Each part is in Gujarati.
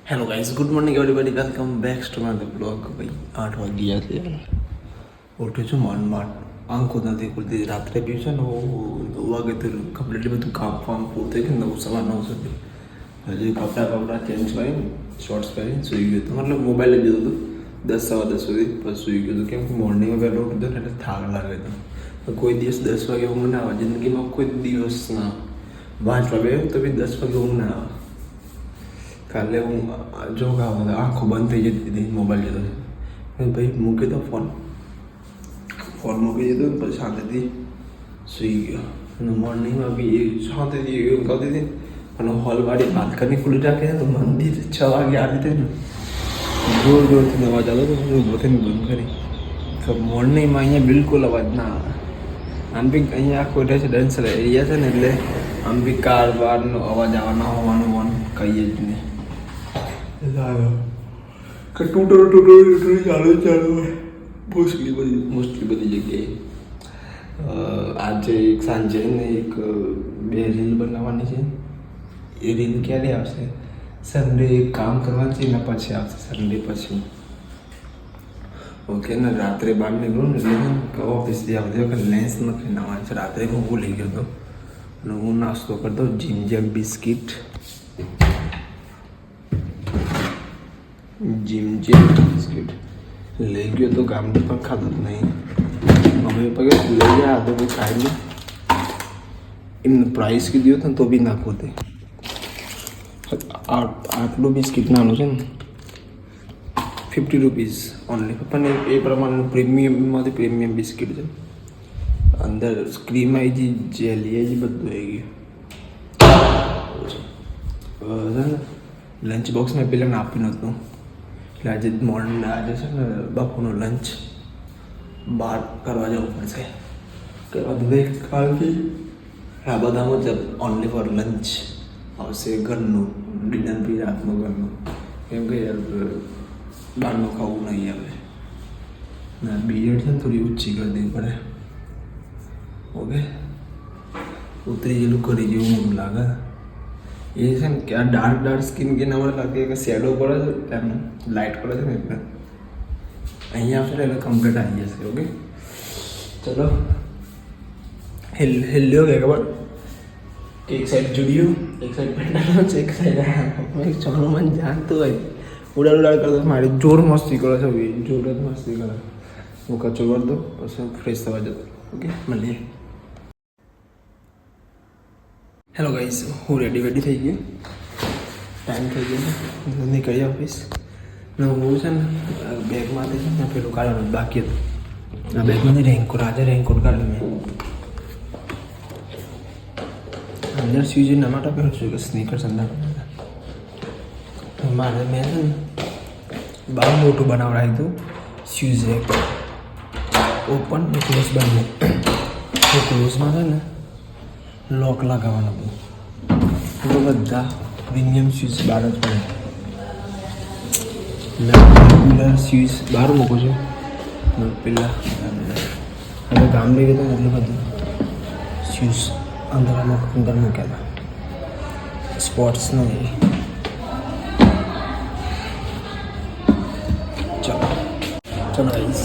Hello guys, good morning everybody, welcome back to my blog. भाई 8 વાગ્યા છે યાર, ઉઠ્યો છું માંડ આંખો નથી ખુલતી. રાત્રે બી છે ને 9 વાગે તો કમ્પ્લીટલી બધું કામ પૂરું થઈ ગયું. 9 સવા 9 સુધી હજી કપડાં ચેન્જ કરીને શોર્ટ્સ પહેરીને સૂઈ ગયો હતો. મતલબ મોબાઈલ જ જોતો હતો 10 સવા 10 સુધી, પછી સૂઈ ગયો હતો. કેમ કે મોર્નિંગમાં વહેલો ઉઠતો ને એટલે થાક લાગે તો કોઈ દિવસ 10 વાગે ઊંઘ ના આવે જિંદગીમાં, કોઈ દિવસ ના. 5 વાગે તો બી 10 વાગે ઊંઘ ના આવે. કાલે હું જો ખાવા આંખો બંધ થઈ જતી હતી, મોબાઈલ જતો ભાઈ મૂકી દો ફોન મૂકી દીધો ને પછી શાંતિથી સૂઈ ગયો. અને મોર્નિંગમાં બી એ શાંતિથી એવું કરતી હતી. અને હોલવાળી બાલ્કની ખુલ્લી રાખે તો મંદિર 6 વાગે આવી હતી ને જોરથી અવાજ આવ્યો તો હું ઊભો થઈને બંધ કરી. તો મોર્નિંગમાં અહીંયા બિલકુલ અવાજ ના આવે. આમ બી અહીંયા આખો રેસિડેન્શિયલ એરિયા છે ને એટલે આમ બી કાર બારનો અવાજ આવવાના હોવાનું કહીએ જ નહીં. કે ટૂટો ચાલુ હોય મોસ્ટલી બધી જગ્યાએ. આજે એક સાંજે ને એક 2 રીલ બનાવવાની છે. એ રીલ ક્યારે આવશે? સન્ડે એક કામ કરવાનું છે એના પછી આવશે, સન્ડે પછી. ઓકે ને રાત્રે બહાર નીકળું ને એટલે ઓફિસથી આવતી વખત લેન્સ નથી નાવાનું છે. રાત્રે હું ભૂલી ગયો હતો અને હું નાસ્તો કરતો જિંજર બિસ્કિટ લઈ ગયો તો ગામડું પણ ખાધું જ નહીં. અમે પગે લઈ ગયા તો કોઈ ખાઈ લે. એમને પ્રાઇસ કીધું હતું ને તો બી ના ખોતે. આટલું બિસ્કિટ નાનું છે ને 50 રૂપીસ ઓનલી. પણ એ પ્રમાણેનું પ્રીમિયમમાંથી પ્રીમિયમ બિસ્કિટ છે. અંદર ક્રીમ આવી ગઈ, જેલી આવી ગઈ, બધું આવી ગયું. લંચ બોક્સ મેં પહેલાં આપ્યું નહોતું એટલે આજે આજે છે ને બપોરનો લંચ બહાર કરવા જવું પડશે. કરવા દે કારણ કે આ બધામાં જ ઓનલી ફોર લંચ આવશે. ઘરનું ડિનર બી રાતનું ઘરનું, કેમ કે યાર બહારનું ખાવું નહીં આવે. ના બિયર્ડ છે ને થોડી ઊંચી કરી દેવી પડે. ઓકે, ઉતરી ગયેલું કરી જેવું મને લાગે. એ છે ને કે આ ડાર્ક સ્કિન કે મને લાગે કે શેડો પડે છે, એમ લાઇટ પડે છે ને એટલે અહીંયા આવશે એટલે કમ્પ્લીટ આવી જશે. ઓકે ચલો હેલ્યો કે ખબર, એક સાઈડ જુડિયો, એક સાઈડ પેન્ટાલોન્સ, એક સાઈડ ચોનું મન જાણતું હોય ઉડાડ કરતો મારી જોર મસ્તી કરે છે. જોર જ મસ્તી કરે. હું કચો કરી દો પછી ફ્રેશ થવા જતો. ઓકે મળીએ. હેલો ગાઈસ, હું રેડી થઈ ગયો. ટાઈમ થઈ ગયો છે નીકળી ઓફિસ. ને હું છે ને બેગમાંથી છે ને પેલું કાઢવાનું બાકી હતું. આ બેગમાંથી રેનકોટ, આજે રેનકોટ કાઢ્યું મેં. અંદર શૂઝ એના માટે પહેરું છું કે સ્નીકર્સ અંદર મારે મેં છે ને બહાર મોટું બનાવડાવ્યું હતું શૂઝ રેક ઓપન ને ક્લોઝ બંને. તો ક્લોઝમાં છે ને લોક લગાવવાનું હતું. તો બધા પ્રીમિયમ શૂઝ બહાર જ પડે. મેં રેગ્યુલર શૂઝ બહાર મૂકું છું. પેલા હવે ગામડે ગયો એટલે બધું શૂઝ અંદર મૂક્યા હતા. સ્પોર્ટ્સ નહીં. ચલો ગાઈસ,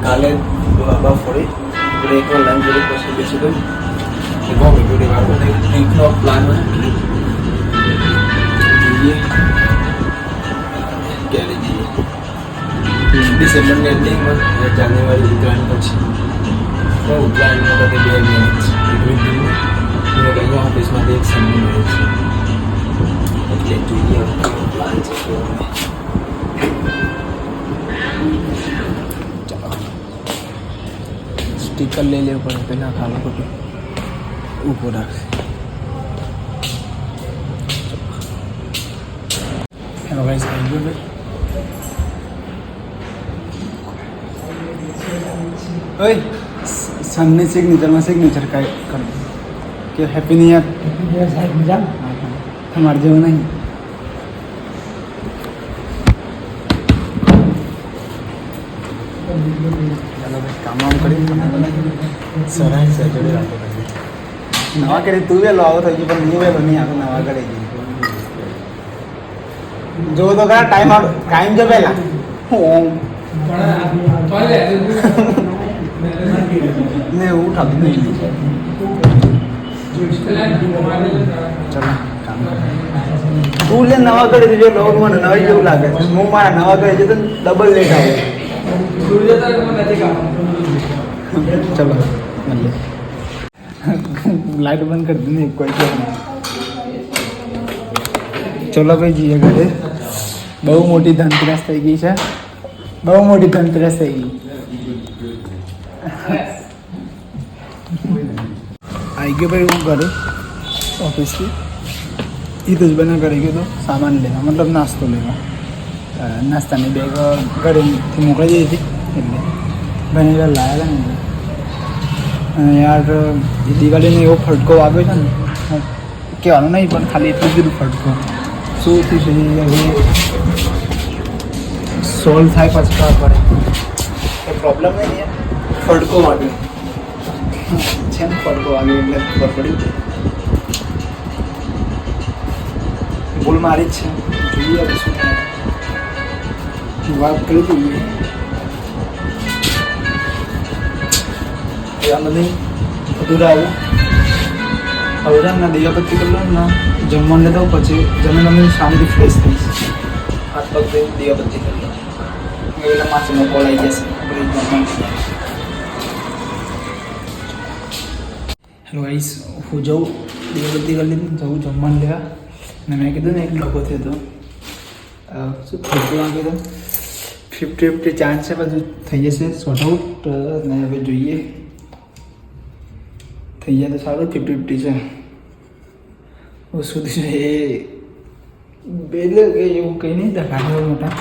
કાલે બાબા ફોડી બ્રેકનો લંચ બ્રેક પછી બેસી ગયું. વીકનો પ્લાન જોઈએ ક્યારે જઈએ. ડિસેમ્બરની એન્ડિંગમાં જાન્યુઆરી ઉત્તરાયણ પછી. ઉત્તરાયણમાં તો 2 મહિના અહીંયા ઓફિસમાંથી એક સમય મળે છે એટલે જોઈએ પ્લાન છે. સ્ટીકર લઈ લેવું પડે પહેલાં ખાલી ખોટું ઊભો રાખશે. હેલો ગાઈસ, આવી ગયો ભાઈ. સનની સિગ્નેચર કાંઈ કરો કે હેપી ન્યુ યર સાહેબ. મજા તમારે જેવું નહીં. ચાલો ભાઈ કામ કરી સરાય છે જોડે રાખો નવા કરે તું વેલો આવો થઈ ગયો પણ હું વેલો નહીં આવો નવા કરે જો તો ખરા ટાઈમ જો પહેલા ને ઉઠાતું નહીં ચલો તું લે નવા કરે જો લોગ મને નવી જેવું લાગે છે હું મારા નવા કરે છે તો ડબલ લેટ આવે ચલો મળીએ લાઈટ બંધ કરી દીધી કોઈ ચલો ભાઈ જઈએ ઘરે બહુ મોટી ધનતેરસ થઈ ગઈ છે બહુ મોટી ધનતેરસ થઈ ગઈ આવી ગયો ભાઈ હું ઘરે ઓફિસથી એ તો જ બના કરી ગયો તો સામાન લેવા મતલબ નાસ્તો લેવા નાસ્તાની બેગ ઘરેથી મોકલી દીધી એટલે બનેલા લાવેલા ને અને યાર દિવાળીને એવો ફટકો આવ્યો છે ને કહેવાનું નહીં પણ ખાલી એટલું જ બધું ફટકો શું થયું છે હવે સોલ્વ થાય પછી ખબર પડે એ પ્રોબ્લેમ નહીં યાર ફટકો વાગ્યો છે ને ફટકો વાગ્યો એટલે ખબર પડી ભૂલ મારી જ છે જોઈએ હવે શું થાય વાત કરી દઈએ નહીં અધૂરા આવું હવે છે ને દિવાબત્તી કરી લઉં ને જમવાનું લેતા પછી જમીન અમે શાંતિ ફ્રેશ થઈશ હાથ પગ ધોઈ દિવાબત્તી કરી લઉં એટલે માસીનો કોલ આવી જશે હેલો ગાઈસ હું જઉં દિવાબત્તી કરી લીધી જવું જમવાનું લેવા ને મેં કીધું ને એક લોકો થયો હતો શું ફોટો કીધું 50-50 ચાન્સ છે બધું થઈ જશે શોર્ટ આઉટ ને હવે જોઈએ થઈ જાય તો સારું 50-50 છે સુધી છે એ એટલે કે એવું કંઈ નહીં દેખાડે મોટા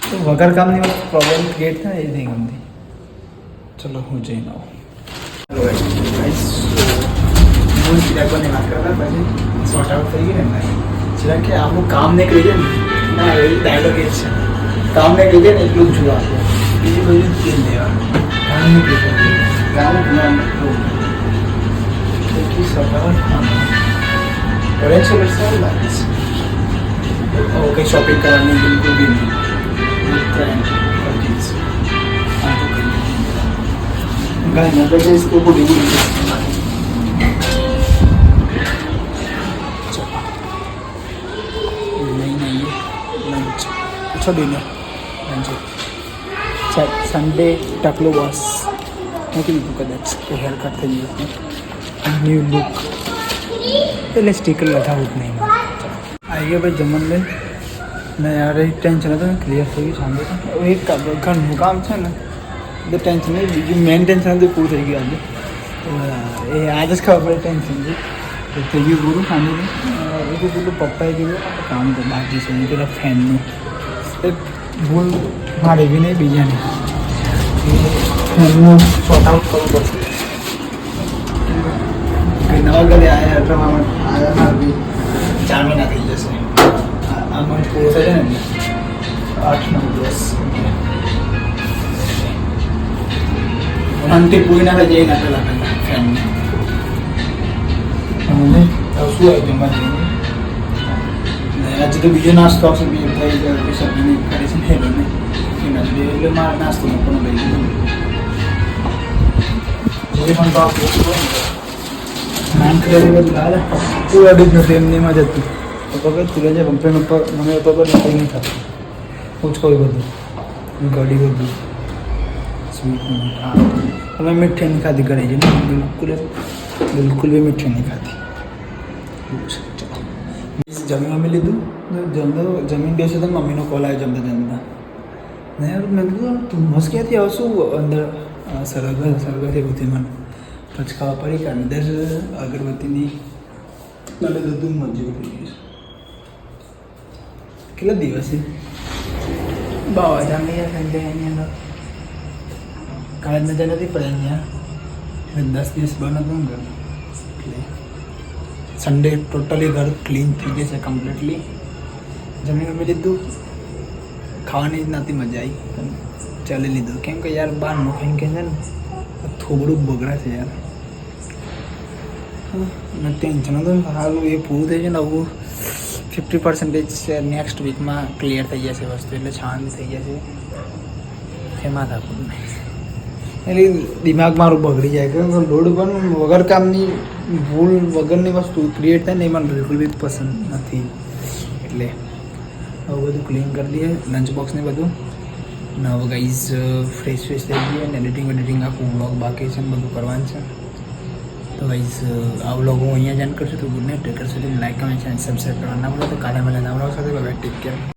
તો વગર કામની પ્રોબ્લેમ ક્રિએટ થાય એ નહીં ગમતી ચલો હું જઈને આવું હું ચિરાગની વાત કરતા પછી શોર્ટ આઉટ થઈ ગઈ ને ચિરાગ કે આપણું કામ ને કહી દે ને ના એ ડાયલોગ એ જ છે કામ ને કહી દે ને એટલું જ જોવા બીજી બધું ચીજ લેવાનું કામ ને કહી દે ગામ જ્ઞાન એટલી સફળ કરે છે સારું લાગે છે કંઈ શોપિંગ કરવાની બિલકુલ બી નહીં ગાય નગર જઈશ તો બહુ નહીં લંચ છોડીને લંચ સન્ડે ટકલો બોસ મોકલી દીધું કદાચ કે હેર કટ થઈ ગયું ન્યૂ લુક એટલે સ્ટીકર લગાવવું જ નહીં આવી ગયો ભાઈ જમણ લઈને ને યાર એક ટેન્શન હતું ને ક્લિયર થઈ ગયું સાંભળે એક ઘરનું કામ છે ને એટલે ટેન્શન નહીં બીજું મેઇન ટેન્શન હતું પૂરું થઈ ગયું આજે એ આજે જ ખબર પડે ટેન્શન છે થઈ ગયું પૂરું સાંભળ્યું એ પેલું પપ્પાએ કીધું કામ તો બાકી છે પેલા ફેનનું એ ભૂલ મારે બી નહીં બીજાની ફેનનું શોર્ટ આઉટ કરવું પડશે નવા ઘરે આવ્યા આવ્યા બી 4 મહિના થઈ જશે આમાં પૂરો થઈ જાય ને 8-9 દિવસ અંતે પૂરી ના જઈ ના પેલા ફેનને અને શું આવી જમવા જઈને આજે તો બીજો નાસ્તો આવશે બીજો થઈ ગયો સબ્જી કરી છે હેલો ને એના જ એટલે મારે નાસ્તો મૂકવાનો લઈ ગયો પણ તો નાન કરી બધું લાવે તું અડી જ નથી એમની જ હતું તો પગજ તું જે પંપેન ઉપર મને પગજ નથી નહીં થતું પૂછકો બધું ગાડી બધું સ્વીટ હવે મીઠી નહીં ખાધી કરી છે બિલકુલ બી મીઠી નહીં ખાધી જમી મમ્મી લીધું જમીન બેસે તો મમ્મીનો કોલ આવ્યો જમતા જમતા ને યાર મેં કીધું તું મસ્ત ક્યાંથી આવશું અંદર સરગત એવું થયું મને પછી ખાવા પડી કે અંદર અગરબત્તીની મને બધું મજૂર થઈ ગયું કેટલા દિવસે 12 હજાર સંડે એની અંદર કાલે નજર નથી પડે અહીંયા 10 દિવસ બંધ હતું ઘર એટલે સન્ડે ટોટલી ઘર ક્લીન થઈ ગયું છે કમ્પ્લીટલી જમીન લીધું ખાવાની જ નથી મજા આવી પણ ચાલી લીધું કેમ કે યાર બહારનું ખાઈને કે છે ને થોડું બગડે છે યાર અને ટેન્શન હતું સારું એ પૂરું થઈ જાય ને આવું 50% નેક્સ્ટ વીકમાં ક્લિયર થઈ જશે વસ્તુ એટલે શાંત થઈ જશે એમાં થાકું નહીં એટલે દિમાગ મારું બગડી જાય કે લોડ પણ વગર કામની ભૂલ વગરની વસ્તુ ક્રિએટ થાય ને એ મને બિલકુલ બી પસંદ નથી એટલે હવે બધું ક્લીન કરી દઈએ લંચ બોક્સને બધું ને હવે ગાઈઝ ફ્રેશ થઈ ગઈએ અને એડિટિંગ આખું વ્લોગ બાકી છે ને બધું કરવાનું છે તો ગાઈઝ આ વ્લોગ હું અહીંયા જાણ કરશું તો ગુડ નાઇટ ટેક કેર સુધી લાઈક કમેન્ટ અને સબસ્ક્રાઈબ કરવાના ભૂલો તો કાલે મળે નવા સાથે ટેક કેર